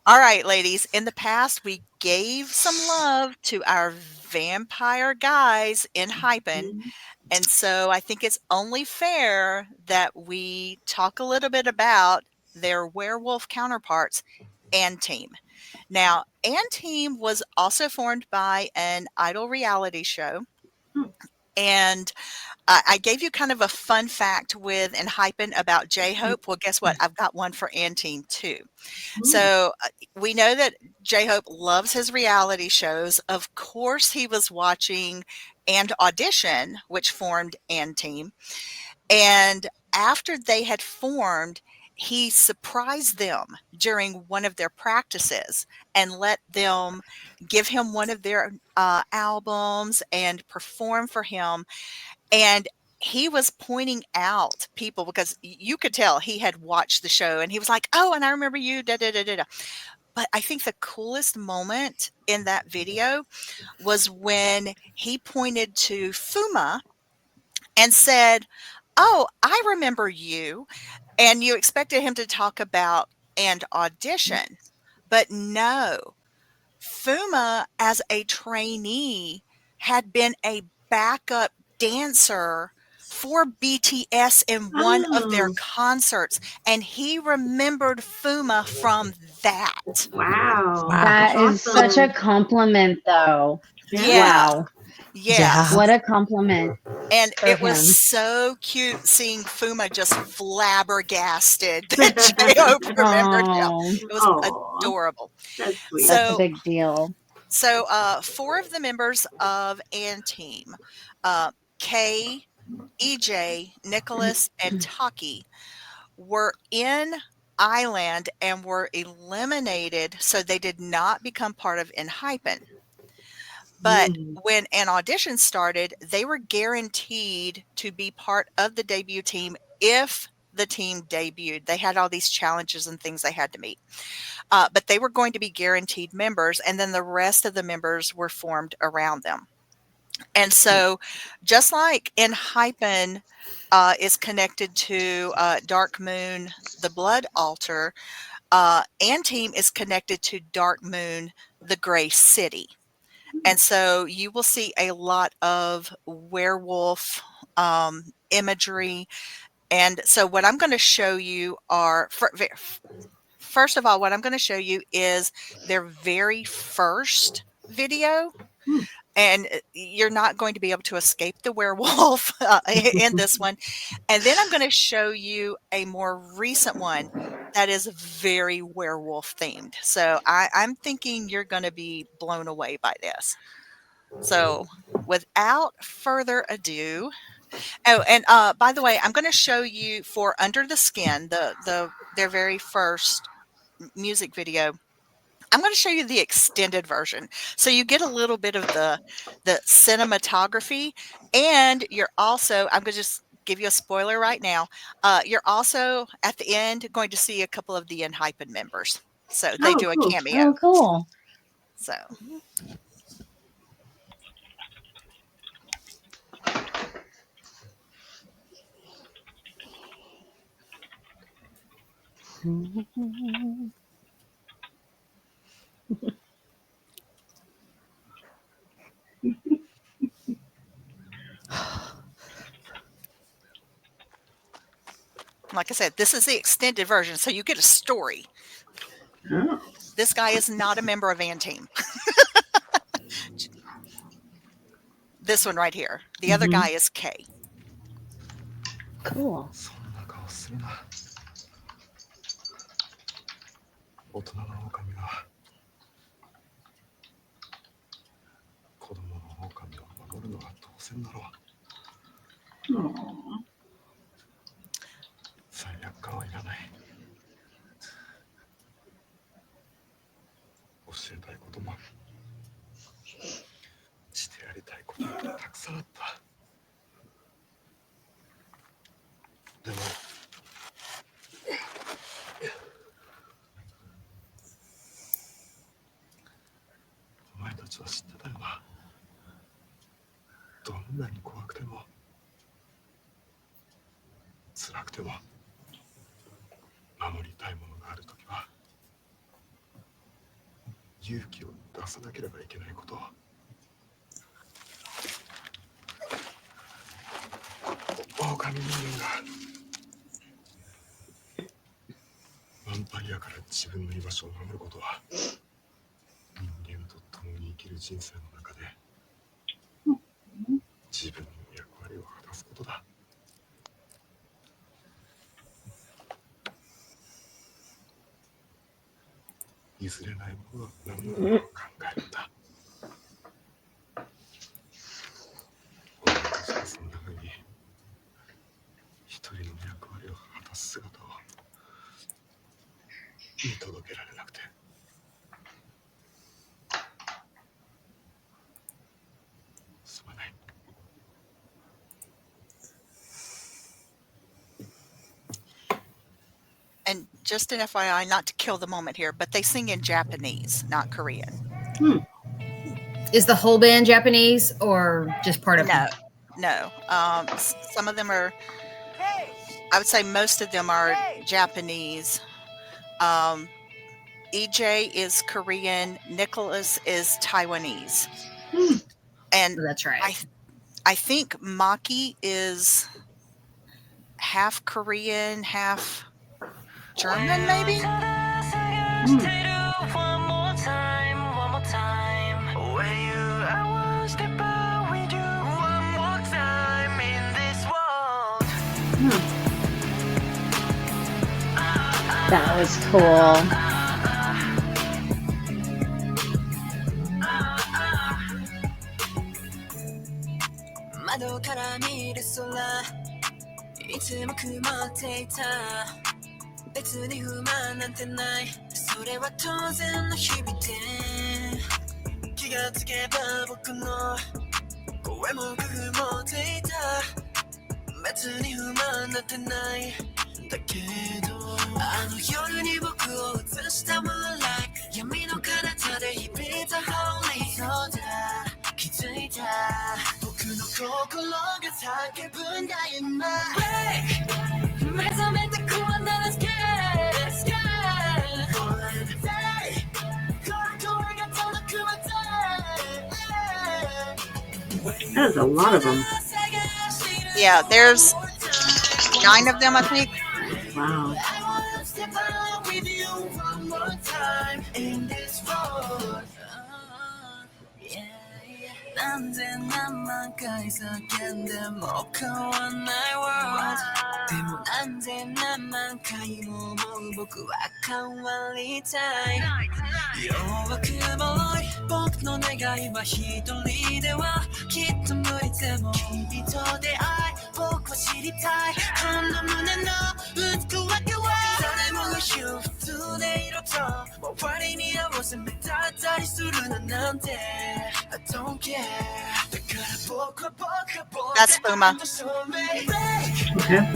All right, ladies. In the past, we gave some love to our vampire guys in Hypen. Mhm. And so I think it's only fair that we talk a little bit about their werewolf counterparts, andteam. Now, andteam was also formed by an idol reality show. Hmm. And I gave you kind of a fun fact with Enhypen about J Hope. Well, guess what? I've got one for andteam too. Mm. So we know that J Hope loves his reality shows. Of course, he was watching and Audition, which formed and Team. And after they had formed, he surprised them during one of their practices and let them give him one of their albums and perform for him. And he was pointing out people because you could tell he had watched the show and he was like, "Oh, and I remember you, da da da da da." But I think the coolest moment in that video was when he pointed to Fuma and said, "Oh, I remember you." And you expected him to talk about and Audition, but no. Fuma, as a trainee, had been a backup dancer for BTS in one of their Oh, concerts, and he remembered Fuma from that. wow. Wow. That's That is such a awesome. compliment, though. Yeah. Yeah, Wow. yes. Yeah. What a compliment And for it was him. so cute seeing Fuma just flabbergasted that J-Hope remembered him. Oh, It was Oh, adorable. that's sweet. that's a So big deal. four of the members of Team, uh, Kay, EJ, Nicholas, and Taki, were in Island and were eliminated, so they did not become part of Enhypen. But Mm. when an audition started, they were guaranteed to be part of the debut team if the team debuted. They had all these challenges and things they had to meet. But they were going to be guaranteed members, and then the rest of the members were formed around them. And so, just like Enhypen is connected to Dark Moon, the Blood Altar, Anteam is connected to Dark Moon, the Gray City. And so you will see a lot of werewolf imagery. And so, what I'm going to show you are first of all, what I'm going to show you is their very first video. Mm. And you're not going to be able to escape the werewolf in this one. And then I'm going to show you a more recent one that is very werewolf themed. So I'm thinking you're going to be blown away by this. So without further ado, oh, and by the way, I'm going to show you for Under the Skin, their very first music video. I'm going to show you the extended version, so you get a little bit of the cinematography, and you're also. I'm going to just give you a spoiler right now. You're also at the end going to see a couple of the Enhypen members, so they Oh, do a cool. cameo. Oh, cool. So like I said, this is the extended version, so you get a story. Oh. This guy is not a member of Anteam. This one right here. The other Mm-hmm. guy is K. Cool. そんな顔するな。大人の狼が子供の狼を守るのが当然だろう。Oh. 罪悪感はいらない。教えたいこともしてやりたいこともたくさんあった。でもお前たちは知ってたよな。どんなに怖くても辛くても守りたいものがあるときは勇気を出さなければいけないこと。狼人間がヴァンパイアから自分の居場所を守ることは、人間と共に生きる人生の中で自分の役割を果たすことだ。譲れないものは何なのかを考えるんだ。俺たちがそんな風に一人の役割を果たす姿を見届けられなくてすまない。And just an FYI, not to kill the moment here, but they sing in Japanese, not Korean. Is the whole band Japanese or just part of No, it? no. Some of them are, I would say most of them are Japanese. EJ is Korean. Nicholas is Taiwanese. And Oh, that's right. I think Maki is half Korean, half German, maybe? That was cool. That is a lot of them. Yeah, there's 9 of them, I think. Wow. That's Puma. Okay.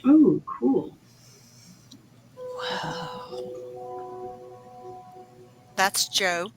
Oh, cool. That's Joe.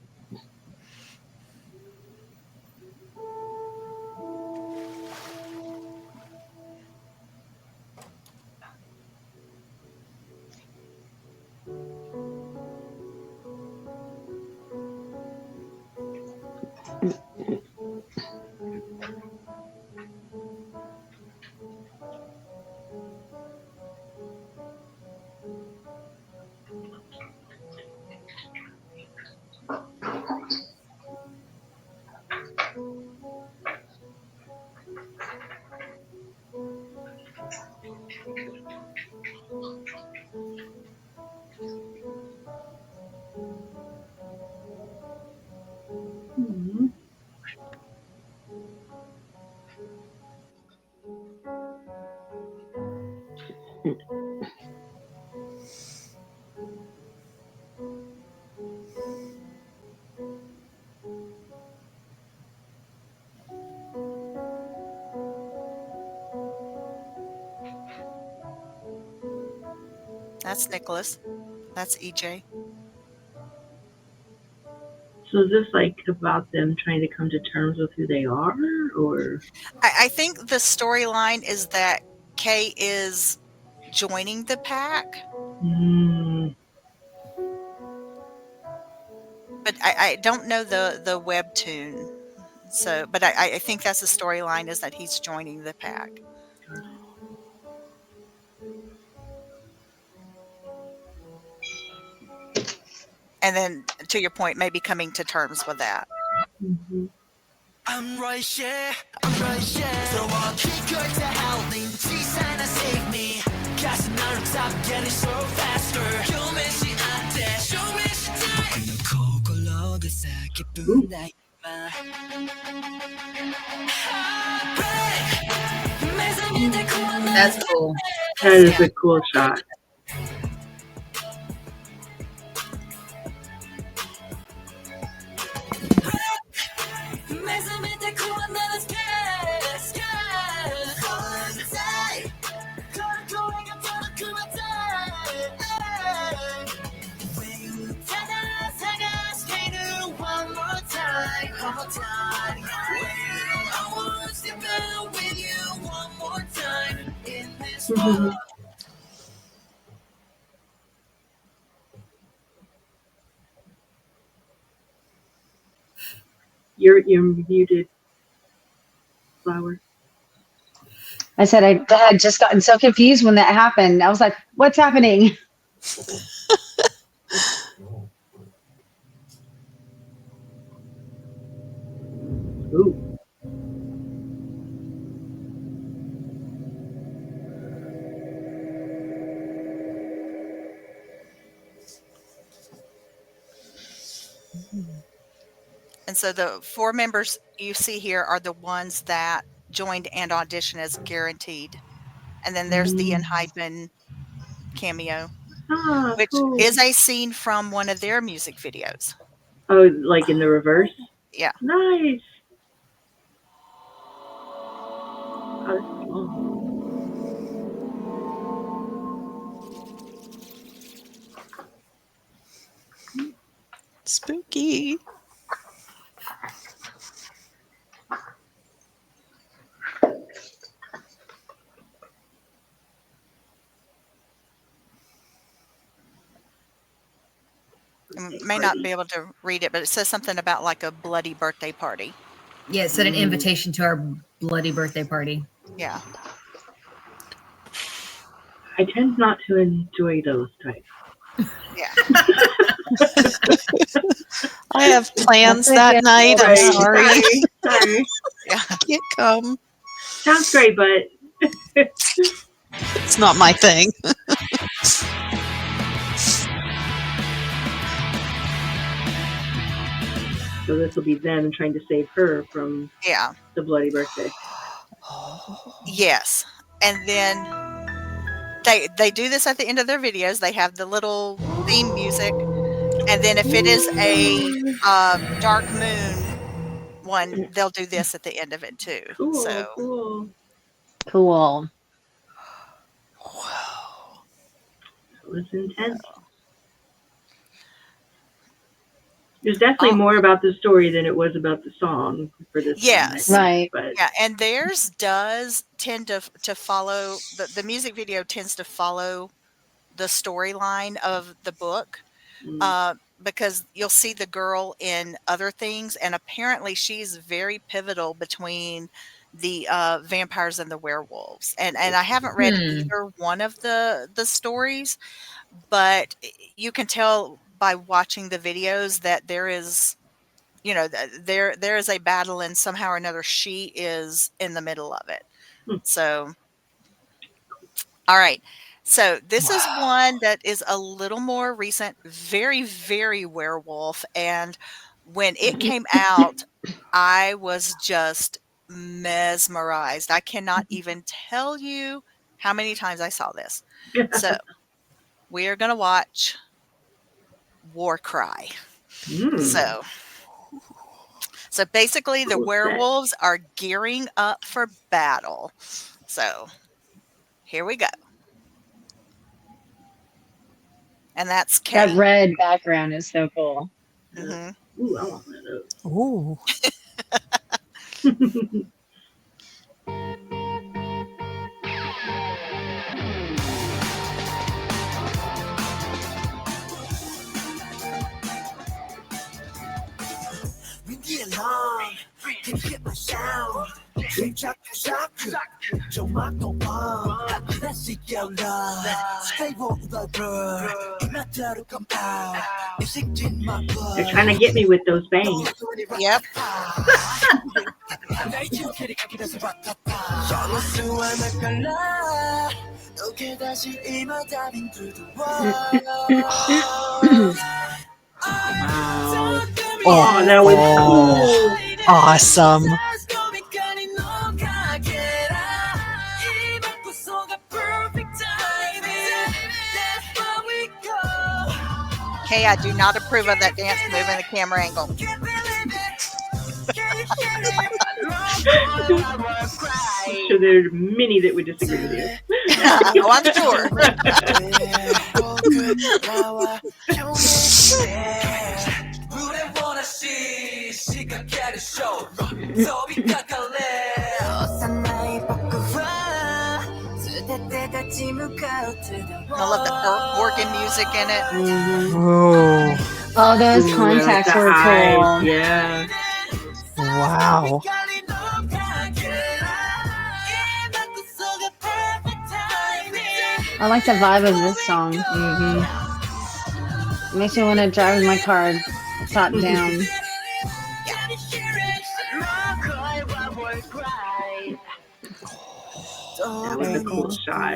That's Nicholas. That's EJ. So is this like about them trying to come to terms with who they are, or? I think the storyline is that Kay is joining the pack, Mm, but I don't know the webtoon. So, but I think that's the storyline is that he's joining the pack. And then to your point, maybe coming to terms with that. mm-hmm. I'm right here, I'm right here. So I'll keep going to howling. Please, Anna, save me. 가슴 나를 stop getting so faster. 요매시 안 돼, 쇼매시 time. 그냥 코골로 그 기쁜 나이만. That's cool. That is a cool shot. Mm-hmm. You're muted, Flower. I said I had just gotten so confused when that happened. I was like, what's happening? Ooh. And so the 4 members you see here are the ones that joined and auditioned as guaranteed. And then there's the Enhypen cameo, Ah, which cool. is a scene from one of their music videos. Oh, like in the reverse? Yeah. Nice. Oh, this is long. Spooky. You may not be able to read it, but it says something about like a bloody birthday party. Yeah, it said an invitation to our bloody birthday party. Yeah. I tend not to enjoy those types. Yeah. I have plans That's that okay. night. I'm Right. sorry. Sorry. Yeah. I can't come. Sounds great, but It's not my thing. so this will be them trying to save her from Yeah. the bloody birthday. Yes. And then they do this at the end of their videos. They have the little theme music. And then if it is a dark moon one, they'll do this at the end of it too. Cool, So cool. Cool. It was intense. There's definitely more about the story than it was about the song for this yes. one. Right. But Yeah, and theirs does tend to follow the music video tends to follow the storyline of the book. Because you'll see the girl in other things, and apparently she's very pivotal between the vampires and the werewolves. And I haven't read either one of the stories, but you can tell by watching the videos that there is, you know, there is a battle, and somehow or another she is in the middle of it. So, all right. So this is one that is a little more recent, very, very werewolf. And when it came out, I was just mesmerized. I cannot even tell you how many times I saw this. So we are going to watch War Cry. So basically the Cool set. werewolves are gearing up for battle. So here we go. and that's That Kay. red background is so cool. Hmm. Ooh, I want one of Ooh. those. Windy alarm, can hear my sound. Jack, 정막 동방, 하나씩 열라. Stay woke the blur, 이마저로 come out. 일식진 my blood. They're trying to get me with those bangs. Yep. 나의 지옥길이 가기 위해서 맡았다. 영원수와 나갈라. 너게 다시 이마다빈 Oh, that was cool. Awesome. Kay, I do not approve of that dance move and the camera angle. I'm sure there's many that would disagree with you. Oh, I'm sure. I love the organ music in it. Oh, Oh, those Ooh, contacts the were eyes, cool. Yeah. wow. I like the vibe of this song. Mm-hmm. Makes me want to drive my car top down. That was a cool shot.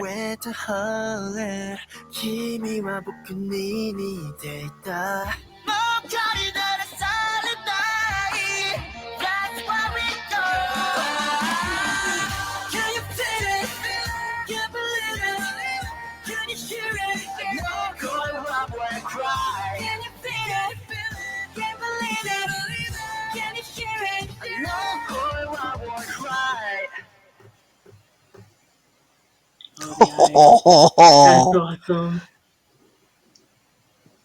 Oh, That's awesome.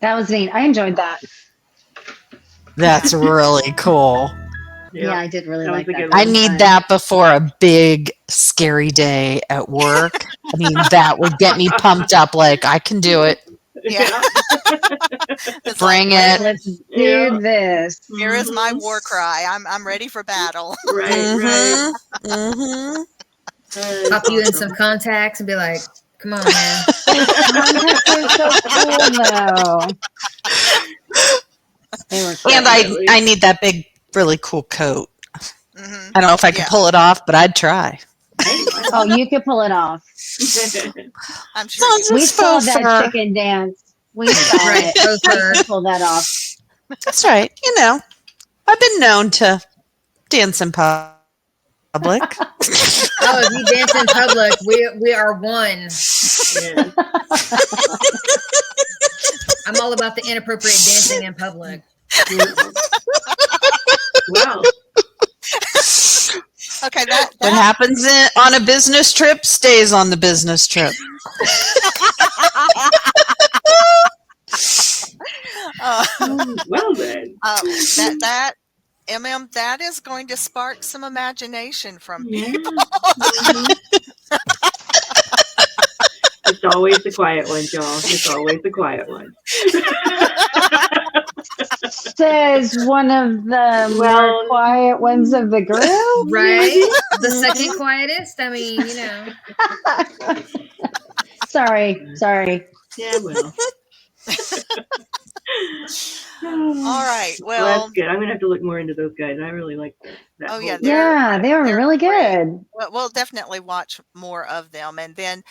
That was neat. I enjoyed that. that's really cool. Yeah, I did really That was like a that. good I one. need that before a big scary day at work. I mean, that would get me pumped up. Like I can do it. Yeah. It's Bring like, it. Let's do Yeah. this. Here is my Mhm. war cry. I'm ready for battle. Right, right. Mm-hmm. Mm-hmm. That is Pop you in awesome. some contacts and be like, come on, man. Contacts are so cool, though. They were cool. And Definitely. I need that big, really cool coat. Hmm. I don't know if I can Yeah. pull it off, but I'd try. Hey, why Oh, not? you could pull it off. I'm sure Sounds you We just saw faux that fur. chicken dance. We saw Right, it. faux You fur. could pull that off. That's right. You know, I've been known to dance in public. Oh, if you dance in public, we are one. Yeah. I'm all about the inappropriate dancing in public. Wow. Okay, What happens on a business trip stays on the business trip. Well then. that MM, that is going to spark some imagination from Yeah. people. Mhm. It's always the quiet ones, y'all. It's always the quiet ones. Says one of the Well, more quiet ones of the group. Right? The second quietest. I mean, you know. Sorry. Yeah, well. All right. Well, that's Well, good. I'm gonna have to look more into those guys. I really like that. Oh, yeah, whole- Yeah, they were they're really great. good. We'll definitely watch more of them. And then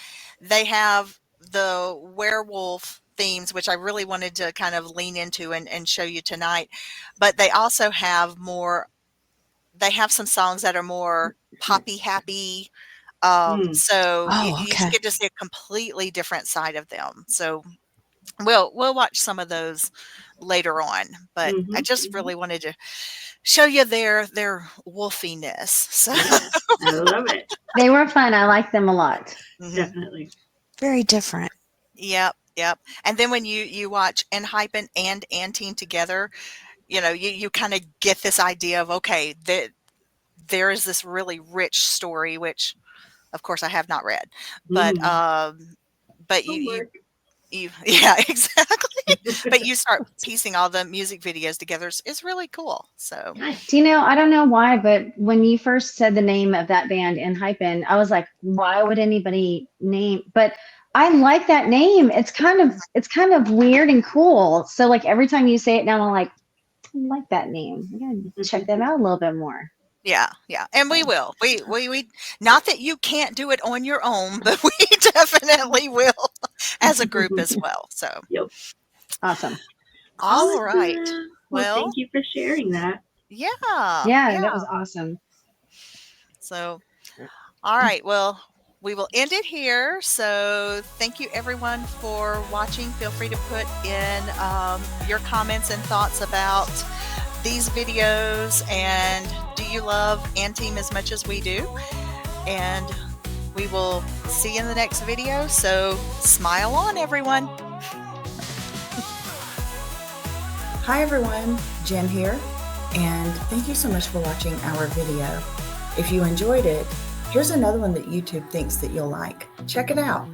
they have the werewolf themes, which I really wanted to kind of lean into and show you tonight. But they also have they have some songs that are more poppy happy. So Oh, you okay. get to see a completely different side of them. So we'll watch some of those later on. But I just really wanted to show you their wolfiness. So I love it. They were fun. I liked them a lot. Mhm. Definitely. Very different. Yep. Yep. And then when you watch Enhypen and andteam together, you kind of get this idea of, okay, that there is this really rich story, which of course I have not read, but Mm. but you you Homework. you yeah, exactly. But you start piecing all the music videos together. It's really cool. So Nice. Do you know, I don't know why, but when you first said the name of that band Enhypen, I was like, why would anybody name? But I like that name. It's kind of weird and cool. So like every time you say it now, I'm like, I like that name. I gotta check that out a little bit more. yeah, yeah, and we So will. We not that you can't do it on your own, but we definitely will as a group as well. So Yep. awesome. all right. Awesome. Well, Well, thank you for sharing that. yeah, Yeah, yeah. that was awesome. So all right. Well, we will end it here. So thank you everyone for watching. Feel free to put in your comments and thoughts about these videos, and do you love andteam as much as we do? And we will see you in the next video. So smile on, everyone. Hi everyone, Jen here, and thank you so much for watching our video. If you enjoyed it, here's another one that YouTube thinks that you'll like. Check it out.